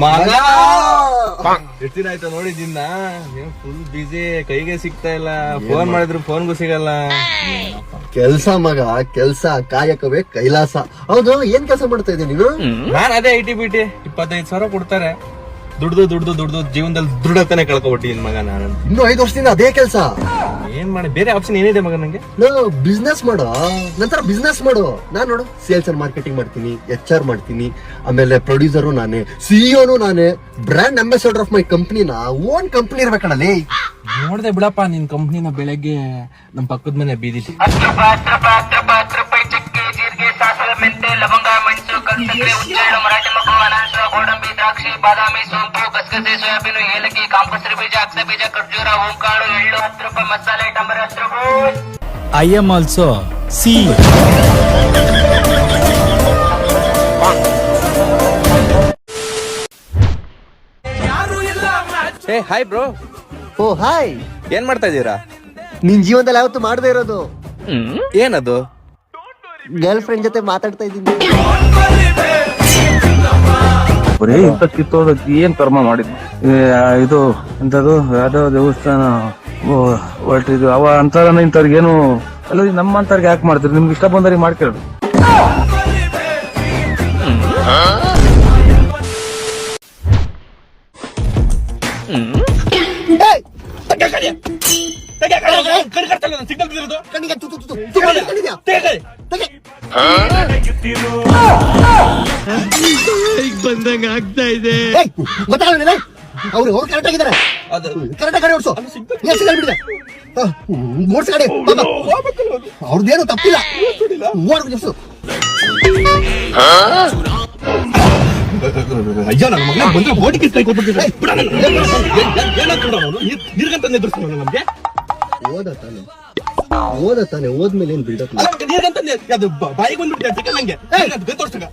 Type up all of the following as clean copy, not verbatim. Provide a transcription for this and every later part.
ಮಗ ಎಷ್ಟು ದಿನ ಆಯ್ತಾ ನೋಡಿದ್ದಿನ ಫುಲ್ ಬಿಸಿ, ಕೈಗೆ ಸಿಗ್ತಾ ಇಲ್ಲ. ಫೋನ್ ಮಾಡಿದ್ರು ಫೋನ್ಗೂ ಸಿಗಲ್ಲ. ಕೆಲ್ಸ ಮಗ, ಕೆಲ್ಸ ಕಾಯಕವೇ ಕೈಲಾಸ. ಹೌದು, ಏನ್ ಕೆಲಸ ಮಾಡ್ತಾ ಇದ್ದೀನಿ ನೀನು? ನಾನ್ ಅದೇ ಐಟಿ ಬಿಟಿ 25,000 ಕೊಡ್ತಾರೆ. ದುಡ್ದು ಜೀವನದಲ್ಲಿ ದೃಢತನೆ ಕಳ್ಕೊಬಿಟ್ಟಿದ್ದೀನಿ ಮಗ ನಾನು. ಇನ್ನು 5 ವರ್ಷದಿಂದ ಅದೇ ಕೆಲ್ಸ. ಏನ್ ಮಾಡಿ, ಬೇರೆ ಆಪ್ಷನ್ ಏನಿದೆ ಮಗ ನಂಗೆ? ಬಿಸ್ನೆಸ್ ಮಾಡು, ನಂತರ ಬಿಸ್ನೆಸ್ ಮಾಡು. ನಾನ್ ನೋಡು, ಸೇಲ್ಸ್ ಅಂಡ್ ಮಾರ್ಕೆಟಿಂಗ್ ಮಾಡ್ತೀನಿ, HR ಮಾಡ್ತೀನಿ, ಆಮೇಲೆ ಪ್ರೊಡ್ಯೂಸರು ನಾನೇ, CEO ನಾನೇ, ಬ್ರ್ಯಾಂಡ್ ಅಂಬಾಸಿಡರ್ ಆಫ್ ಮೈ ಕಂಪ್ನಿನ. ಓನ್ ಕಂಪ್ನಿ ಇರ್ಬೇಕಣ್ಣಲ್ಲಿ. ನೋಡ್ದೆ ಬಿಡಪ್ಪ ನಿನ್ ಕಂಪ್ನಿನ ಬೆಳಗ್ಗೆ ನಮ್ ಪಕ್ಕದ ಮನೆ ಬೀದಿ. ಮೆಂತೆ ಲವಂಗ ಮೆಣಸು ಕಲ್ಸಕ್ರೆ ಉಚ್ಚೆಳ್ಳು ಮರಾಠಿ ಮಗು ಅನಾನಸ ಗೋಡಂಬಿ ದ್ರಾಕ್ಷಿ ಬಾದಾಮಿ ಸೋಂಪು ಗಸಗಸೆ ಸೋಯಾಬೀನು ಏಲಕ್ಕಿ ಕಾಂಕಸರಿ ಬೀಜ ಅಕ್ಸ ಬೀಜ ಖರ್ಜೂರ ಓಂಕಾಳು ಎಳ್ಳು 10 ರೂಪಾಯಿ ಮಸಾಲೆ ಟಂಬರ್ 10 ರೂಪಾಯಿ. I am also CEO. ಹೇ ಹಾಯ್ ಬ್ರೋ. ಓ ಹಾಯ್, ಏನ್ ಮಾಡ್ತಾ ಇದೀರಾ? ನಿನ್ ಜೀವನದಲ್ಲಿ ಯಾವತ್ತು ಮಾಡದೇ ಇರೋದು. ಏನದು? ಗರ್ಲ್ ಫ್ರೆಂಡ್ ಜೊತೆ ಮಾತಾಡ್ತಾ ಇದ್ದೀನಿ. ಬರೀ ಇಂಥ ಕಿತ್ತೋದಕ್ಕೆ ಏನ್ ಕರ್ಮ ಮಾಡಿದ್ವಿ. ಇದು ಎಂತದು ಯಾವ್ದೋ ದೇವಸ್ಥಾನ ಹೊರಟಿದ್ವಿ ಅವ ಅಂತಾರ ಇಂಥವ್ರಿಗೇನು ಅಲ್ಲ, ನಮ್ಮ ಅಂತವ್ರಿಗೆ ಯಾಕೆ ಮಾಡ್ತೀರಿ? ನಿಮ್ಗೆ ಇಷ್ಟ ಬಂದವ್ರಿಗೆ ಮಾಡ್ಕೊಳ್ಳಿ. ಬಂದಂಗ ಆಗ್ತಾ ಇದೆ. ಅವ್ರು ಕರೆಕ್ಟ್ ಆಗಿದ್ದಾರೆ. ಕರೆಕ್ಟ್ ಗಾಡಿ ಓಡಿಸು. ಓಡಿಸ ಗಾಡಿ. ಅವ್ರದ್ದೇನು ತಪ್ಪಿಲ್ಲ. ಓಡಿಸು. ಅಯ್ಯೋ ನನ್ನ ಮಗನ ಬಂದ್ರೆ ಬೋಟಿ ಕಿಸ್ ಕೈ ಕೊಟ್ಬಿಟ್ಟಿದ್ರೆ ನಮ್ಗೆ. ಓದತ್ತಾನೆ ಓದ್ಮೇಲೆ ಏನ್ ಬಿಲ್ಡಪ್ ಬಾಯಿಗೆ ಬಂದ್ಬಿಟ್ಟೆ ನಂಗೆ ತೋರ್ಸಕ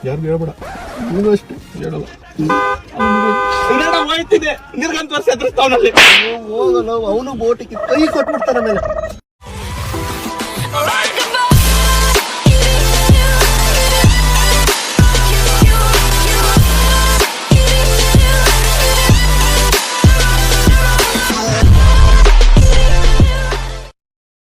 ಯಾರು ಹೇಳ್ಬೇಡ, ನೀನು ಅಷ್ಟೇ ಹೇಳಲ್ಲ. ಹೋಯ್ತಿದೆ ನಿರ್ಗಂತ ವರ್ಷ ಎದುರಿಸ್ತಾವನಲ್ಲಿ. ಹೋಗಲ್ಲ, ಅವನು ಬೋಟಿಗೆ ಕೈ ಕೊಟ್ಬಿಡ್ತಾನೆ ಮೇಲೆ.